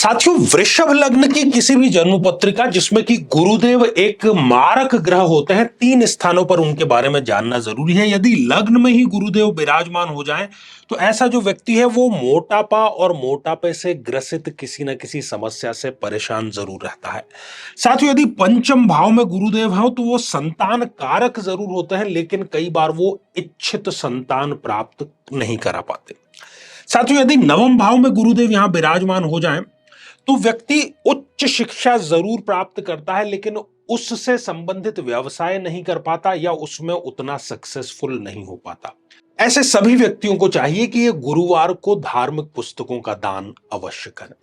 साथियों, वृषभ लग्न की किसी भी जन्म पत्रिका जिसमें कि गुरुदेव एक मारक ग्रह होते हैं, 3 स्थानों पर उनके बारे में जानना जरूरी है। यदि लग्न में ही गुरुदेव विराजमान हो जाएं तो ऐसा जो व्यक्ति है वो मोटापा और मोटापे से ग्रसित किसी न किसी समस्या से परेशान जरूर रहता है। साथियों, यदि पंचम भाव में गुरुदेव हो तो वो संतान कारक जरूर होते हैं, लेकिन कई बार वो इच्छित संतान प्राप्त नहीं करा पाते। साथियों, यदि नवम भाव में गुरुदेव यहां विराजमान हो जाएं तो व्यक्ति उच्च शिक्षा जरूर प्राप्त करता है, लेकिन उससे संबंधित व्यवसाय नहीं कर पाता या उसमें उतना सक्सेसफुल नहीं हो पाता। ऐसे सभी व्यक्तियों को चाहिए कि ये गुरुवार को धार्मिक पुस्तकों का दान अवश्य करें।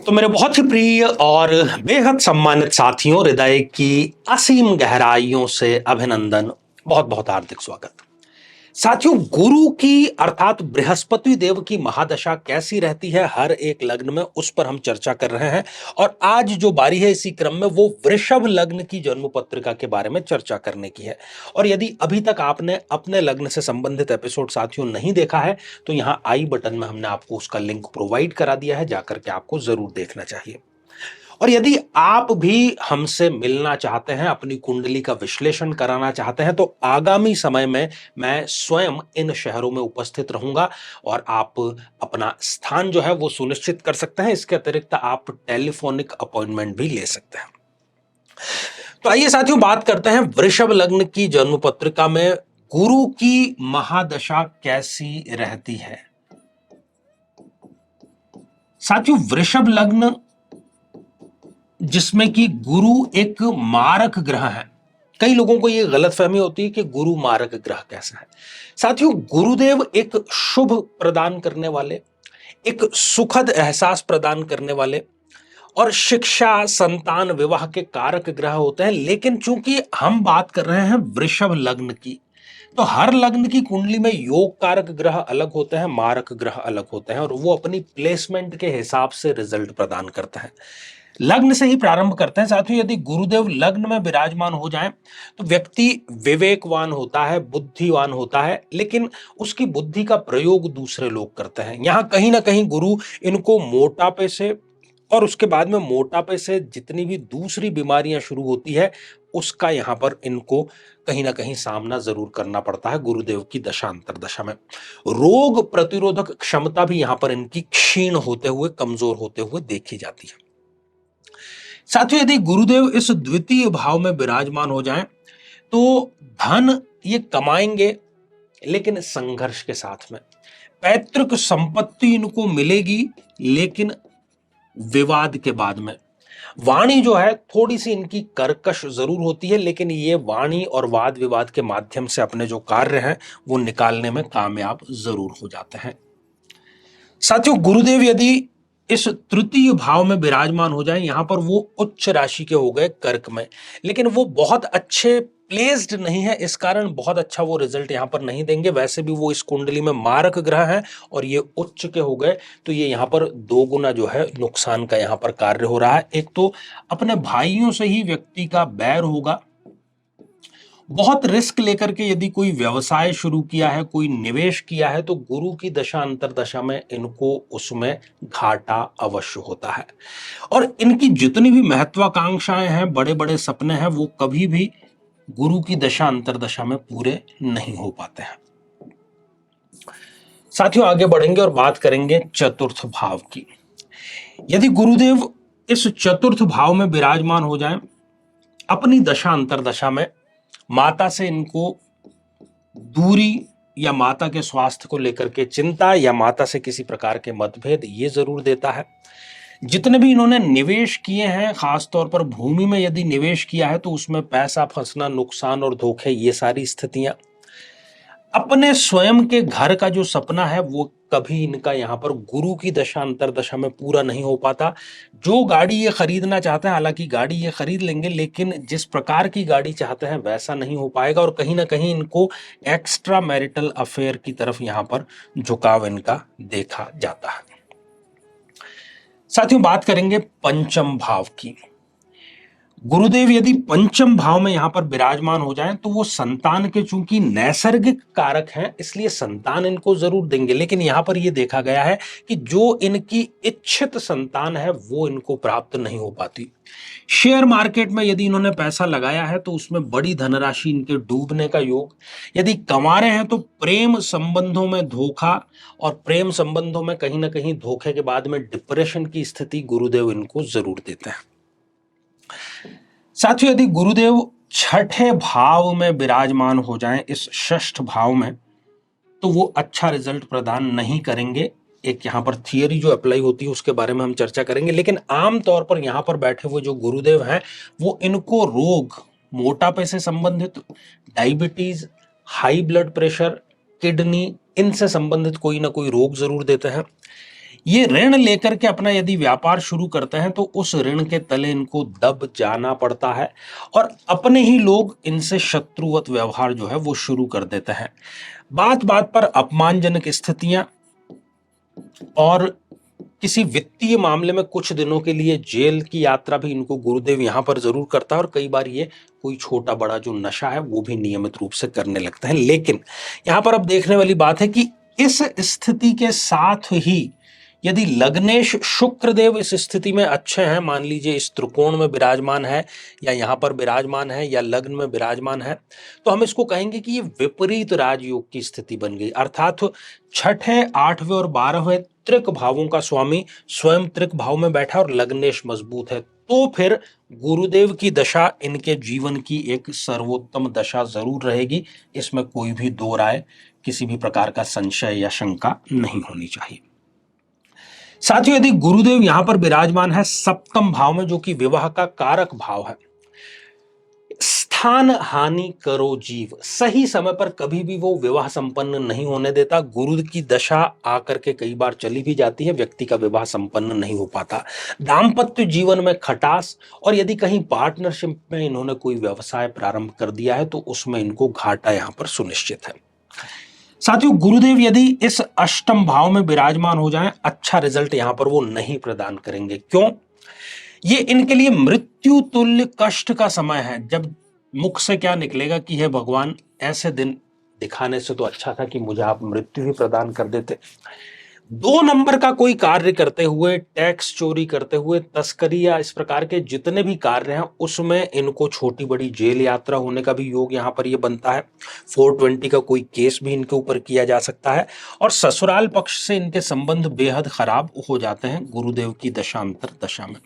तो मेरे बहुत ही प्रिय और बेहद सम्मानित साथियों, हृदय की असीम गहराइयों से अभिनंदन, बहुत बहुत हार्दिक स्वागत। साथियों, गुरु की अर्थात बृहस्पति देव की महादशा कैसी रहती है हर एक लग्न में, उस पर हम चर्चा कर रहे हैं। और आज जो बारी है इसी क्रम में वो वृषभ लग्न की जन्म पत्रिका के बारे में चर्चा करने की है। और यदि अभी तक आपने अपने लग्न से संबंधित एपिसोड साथियों नहीं देखा है तो यहां आई बटन में हमने आपको उसका लिंक प्रोवाइड करा दिया है, जाकर के आपको जरूर देखना चाहिए। और यदि आप भी हमसे मिलना चाहते हैं, अपनी कुंडली का विश्लेषण कराना चाहते हैं, तो आगामी समय में मैं स्वयं इन शहरों में उपस्थित रहूंगा और आप अपना स्थान जो है वो सुनिश्चित कर सकते हैं। इसके अतिरिक्त आप टेलीफोनिक अपॉइंटमेंट भी ले सकते हैं। तो आइए साथियों, बात करते हैं वृषभ लग्न की जन्म पत्रिका में गुरु की महादशा कैसी रहती है। साथियों, वृषभ लग्न जिसमें कि गुरु एक मारक ग्रह है। कई लोगों को यह गलतफहमी होती है कि गुरु मारक ग्रह कैसा है। साथियों, गुरुदेव एक शुभ प्रदान करने वाले, एक सुखद एहसास प्रदान करने वाले और शिक्षा, संतान, विवाह के कारक ग्रह होते हैं। लेकिन चूंकि हम बात कर रहे हैं वृषभ लग्न की, तो हर लग्न की कुंडली में योग कारक ग्रह अलग होते हैं, मारक ग्रह अलग होते हैं और वो अपनी प्लेसमेंट के हिसाब से रिजल्ट प्रदान करते हैं। लग्न से ही प्रारंभ करते हैं। साथियों, यदि गुरुदेव लग्न में विराजमान हो जाएं तो व्यक्ति विवेकवान होता है, बुद्धिवान होता है, लेकिन उसकी बुद्धि का प्रयोग दूसरे लोग करते हैं। यहां कहीं ना कहीं गुरु इनको मोटापे से और उसके बाद में मोटापे से जितनी भी दूसरी बीमारियां शुरू होती है उसका यहां पर इनको कहीं ना कहीं सामना जरूर करना पड़ता है। गुरुदेव की दशा अंतर दशा में रोग प्रतिरोधक क्षमता भी यहां पर इनकी क्षीण होते हुए, कमजोर होते हुए देखी जाती है। साथियों, यदि गुरुदेव इस द्वितीय भाव में विराजमान हो जाएं तो धन ये कमाएंगे, लेकिन संघर्ष के साथ में। पैतृक संपत्ति इनको मिलेगी, लेकिन विवाद के बाद में। वाणी जो है थोड़ी सी इनकी कर्कश जरूर होती है, लेकिन ये वाणी और वाद विवाद के माध्यम से अपने जो कार्य हैं वो निकालने में कामयाब जरूर हो जाते हैं। साथियों, गुरुदेव यदि इस तृतीय भाव में विराजमान हो जाए, यहां पर वो उच्च राशि के हो गए कर्क में, लेकिन वो बहुत अच्छे प्लेस्ड नहीं है, इस कारण बहुत अच्छा वो रिजल्ट यहां पर नहीं देंगे। वैसे भी वो इस कुंडली में मारक ग्रह हैं और ये उच्च के हो गए, तो ये यहां पर दो गुना जो है नुकसान का यहां पर कार्य हो रहा है। एक तो अपने भाइयों से ही व्यक्ति का बैर होगा। बहुत रिस्क लेकर के यदि कोई व्यवसाय शुरू किया है, कोई निवेश किया है, तो गुरु की दशा अंतर दशा में इनको उसमें घाटा अवश्य होता है। और इनकी जितनी भी महत्वाकांक्षाएं हैं, बड़े बड़े सपने हैं, वो कभी भी गुरु की दशा अंतर दशा में पूरे नहीं हो पाते हैं। साथियों, आगे बढ़ेंगे और बात करेंगे चतुर्थ भाव की। यदि गुरुदेव इस चतुर्थ भाव में विराजमान हो जाएं, अपनी दशा अंतर दशा में माता से इनको दूरी या माता के स्वास्थ्य को लेकर के चिंता या माता से किसी प्रकार के मतभेद ये जरूर देता है। जितने भी इन्होंने निवेश किए हैं, खासतौर पर भूमि में यदि निवेश किया है, तो उसमें पैसा फंसना, नुकसान और धोखे, ये सारी स्थितियां। अपने स्वयं के घर का जो सपना है वो कभी इनका यहाँ पर गुरु की दशा अंतरदशा में पूरा नहीं हो पाता। जो गाड़ी ये खरीदना चाहते हैं, हालांकि गाड़ी ये खरीद लेंगे, लेकिन जिस प्रकार की गाड़ी चाहते हैं वैसा नहीं हो पाएगा, और कहीं ना कहीं इनको एक्स्ट्रा मैरिटल अफेयर की तरफ यहाँ पर झुकाव इनका देखा जाता है। साथियों, बात करेंगे पंचम भाव की। गुरुदेव यदि पंचम भाव में यहां पर विराजमान हो जाएं तो वो संतान के चूंकि नैसर्गिक कारक हैं, इसलिए संतान इनको जरूर देंगे, लेकिन यहां पर ये देखा गया है कि जो इनकी इच्छित संतान है वो इनको प्राप्त नहीं हो पाती। शेयर मार्केट में यदि इन्होंने पैसा लगाया है तो उसमें बड़ी धनराशि इनके डूबने का योग। यदि कमा रहे हैं तो प्रेम संबंधों में धोखा, और प्रेम संबंधों में कहीं ना कहीं धोखे के बाद में डिप्रेशन की स्थिति गुरुदेव इनको जरूर देते हैं। साथियों, यदि गुरुदेव छठे भाव में विराजमान हो जाएं, इस षष्ठ भाव में, तो वो अच्छा रिजल्ट प्रदान नहीं करेंगे। एक यहां पर थियरी जो अप्लाई होती है उसके बारे में हम चर्चा करेंगे, लेकिन आमतौर पर यहां पर बैठे हुए जो गुरुदेव हैं वो इनको रोग, मोटापे से संबंधित, diabetes, high blood pressure, kidney, इनसे संबंधित कोई ना कोई रोग जरूर देते हैं। ये ऋण लेकर के अपना यदि व्यापार शुरू करते हैं तो उस ऋण के तले इनको दब जाना पड़ता है, और अपने ही लोग इनसे शत्रुवत व्यवहार जो है वो शुरू कर देते हैं। बात बात पर अपमानजनक स्थितियां, और किसी वित्तीय मामले में कुछ दिनों के लिए जेल की यात्रा भी इनको गुरुदेव यहां पर जरूर करता है, और कई बार ये कोई छोटा बड़ा जो नशा है वो भी नियमित रूप से करने लगता है। लेकिन यहां पर अब देखने वाली बात है कि इस स्थिति के साथ ही यदि लग्नेश शुक्रदेव इस स्थिति में अच्छे हैं, मान लीजिए इस त्रिकोण में विराजमान है या यहां पर विराजमान है या लग्न में विराजमान है, तो हम इसको कहेंगे कि ये विपरीत राजयोग की स्थिति बन गई। अर्थात छठे, आठवें और 12वें त्रिक भावों का स्वामी स्वयं त्रिक भाव में बैठा और लग्नेश मजबूत है, तो फिर गुरुदेव की दशा इनके जीवन की एक सर्वोत्तम दशा जरूर रहेगी। इसमें कोई भी दो राय, किसी भी प्रकार का संशय या शंका नहीं होनी चाहिए। साथियों, यदि गुरुदेव यहां पर विराजमान है सप्तम भाव में, जो कि विवाह का कारक भाव है, स्थान हानि करो जीव, सही समय पर कभी भी वो विवाह संपन्न नहीं होने देता। गुरु की दशा आकर के कई बार चली भी जाती है, व्यक्ति का विवाह संपन्न नहीं हो पाता। दाम्पत्य जीवन में खटास, और यदि कहीं पार्टनरशिप में इन्होंने कोई व्यवसाय प्रारंभ कर दिया है तो उसमें इनको घाटा यहां पर सुनिश्चित है। साथियों, गुरुदेव यदि इस अष्टम भाव में विराजमान हो जाएं, अच्छा रिजल्ट यहां पर वो नहीं प्रदान करेंगे। क्यों? ये इनके लिए मृत्यु तुल्य कष्ट का समय है, जब मुख से क्या निकलेगा कि हे भगवान, ऐसे दिन दिखाने से तो अच्छा था कि मुझे आप मृत्यु ही प्रदान कर देते। 2 नंबर का कोई कार्य करते हुए, टैक्स चोरी करते हुए, तस्करी या इस प्रकार के जितने भी कार्य हैं उसमें इनको छोटी बड़ी जेल यात्रा होने का भी योग यहां पर ये बनता है। 420 का कोई केस भी इनके ऊपर किया जा सकता है, और ससुराल पक्ष से इनके संबंध बेहद खराब हो जाते हैं गुरुदेव की दशांतर दशा में।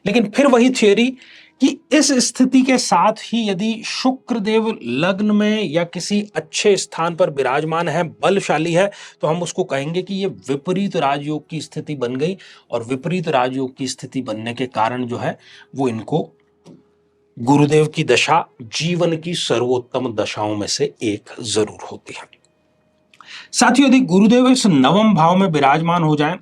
लेकिन फिर वही थियोरी कि इस स्थिति के साथ ही यदि शुक्रदेव लग्न में या किसी अच्छे स्थान पर विराजमान है, बलशाली है, तो हम उसको कहेंगे कि ये विपरीत राजयोग की स्थिति बन गई, और विपरीत राजयोग की स्थिति बनने के कारण जो है वो इनको गुरुदेव की दशा जीवन की सर्वोत्तम दशाओं में से एक जरूर होती है। साथियों, यदि गुरुदेव इस नवम भाव में विराजमान हो जाएं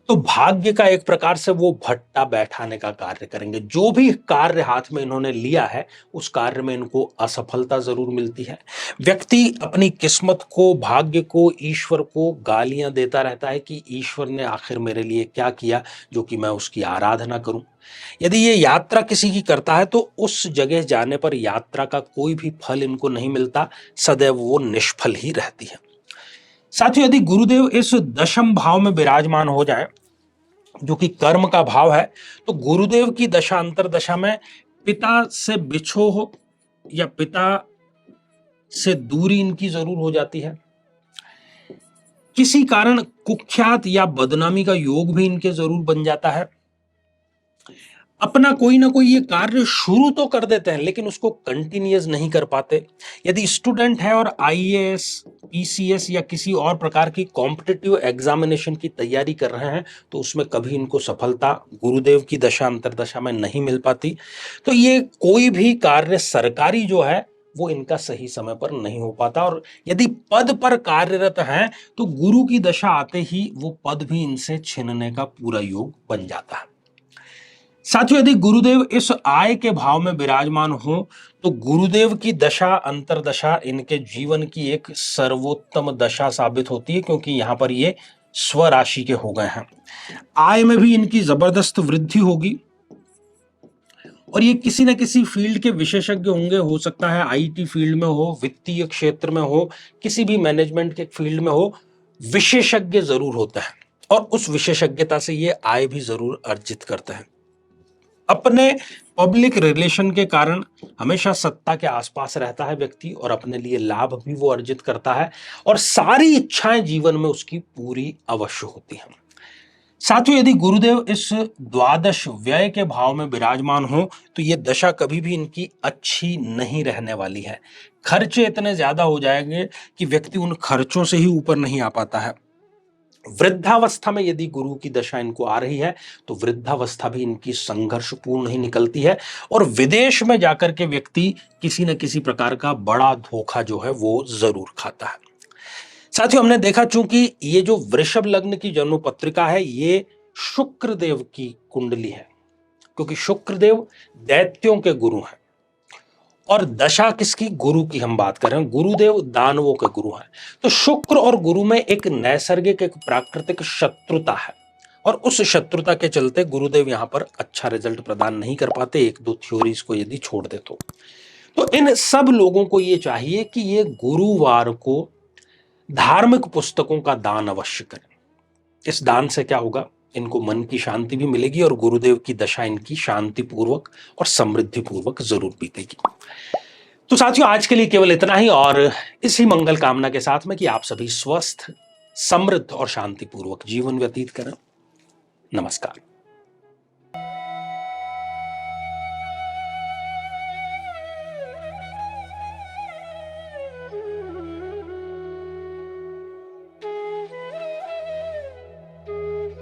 तो भाग्य का एक प्रकार से वो भट्टा बैठाने का कार्य करेंगे। जो भी कार्य हाथ में इन्होंने लिया है उस कार्य में इनको असफलता जरूर मिलती है। व्यक्ति अपनी किस्मत को, भाग्य को, ईश्वर को गालियां देता रहता है कि ईश्वर ने आखिर मेरे लिए क्या किया जो कि मैं उसकी आराधना करूं। यदि ये यात्रा किसी की करता है तो उस जगह जाने पर यात्रा का कोई भी फल इनको नहीं मिलता, सदैव वो निष्फल ही रहती है। साथियों, यदि गुरुदेव इस दशम भाव में विराजमान हो जाए जो कि कर्म का भाव है, तो गुरुदेव की दशा अंतर दशा में पिता से बिछोह या पिता से दूरी इनकी जरूर हो जाती है। किसी कारण कुख्यात या बदनामी का योग भी इनके जरूर बन जाता है। अपना कोई ना कोई ये कार्य शुरू तो कर देते हैं लेकिन उसको कंटिन्यूअस नहीं कर पाते। यदि स्टूडेंट है और आईएएस, पीसीएस या किसी और प्रकार की कॉम्पिटिटिव एग्जामिनेशन की तैयारी कर रहे हैं तो उसमें कभी इनको सफलता गुरुदेव की दशा अंतरदशा में नहीं मिल पाती। तो ये कोई भी कार्य सरकारी जो है वो इनका सही समय पर नहीं हो पाता, और यदि पद पर कार्यरत हैं तो गुरु की दशा आते ही वो पद भी इनसे छीनने का पूरा योग बन जाता है। साथियों, यदि गुरुदेव इस आय के भाव में विराजमान हो तो गुरुदेव की दशा अंतरदशा इनके जीवन की एक सर्वोत्तम दशा साबित होती है, क्योंकि यहां पर ये स्वराशि के हो गए हैं। आय में भी इनकी जबरदस्त वृद्धि होगी, और ये किसी न किसी फील्ड के विशेषज्ञ होंगे। हो सकता है आईटी फील्ड में हो, वित्तीय क्षेत्र में हो, किसी भी मैनेजमेंट के फील्ड में हो, विशेषज्ञ जरूर होता है, और उस विशेषज्ञता से ये आय भी जरूर अर्जित करता है। अपने पब्लिक रिलेशन के कारण हमेशा सत्ता के आसपास रहता है व्यक्ति, और अपने लिए लाभ भी वो अर्जित करता है, और सारी इच्छाएं जीवन में उसकी पूरी अवश्य होती हैं। साथियों, यदि गुरुदेव इस द्वादश व्यय के भाव में विराजमान हो तो ये दशा कभी भी इनकी अच्छी नहीं रहने वाली है। खर्चे इतने ज्यादा हो जाएंगे कि व्यक्ति उन खर्चों से ही ऊपर नहीं आ पाता है। वृद्धावस्था में यदि गुरु की दशा इनको आ रही है तो वृद्धावस्था भी इनकी संघर्षपूर्ण ही निकलती है, और विदेश में जाकर के व्यक्ति किसी न किसी प्रकार का बड़ा धोखा जो है वो जरूर खाता है। साथियों, हमने देखा चूंकि ये जो वृषभ लग्न की जन्म पत्रिका है ये शुक्र देव की कुंडली है, क्योंकि शुक्र देव दैत्यों के गुरु हैं, और दशा किसकी? गुरु की हम बात कर रहे हैं। गुरुदेव दानवों के गुरु हैं, तो शुक्र और गुरु में एक नैसर्गिक, एक प्राकृतिक शत्रुता है, और उस शत्रुता के चलते गुरुदेव यहां पर अच्छा रिजल्ट प्रदान नहीं कर पाते, एक दो थ्योरीज को यदि छोड़ दे तो इन सब लोगों को ये चाहिए कि ये गुरुवार को धार्मिक पुस्तकों का दान अवश्य करें। इस दान से क्या होगा? इनको मन की शांति भी मिलेगी, और गुरुदेव की दशा इनकी शांति पूर्वक और समृद्धि पूर्वक जरूर बीतेगी। तो साथियों, आज के लिए केवल इतना ही, और इसी मंगल कामना के साथ में कि आप सभी स्वस्थ, समृद्ध और शांतिपूर्वक जीवन व्यतीत करें। नमस्कार।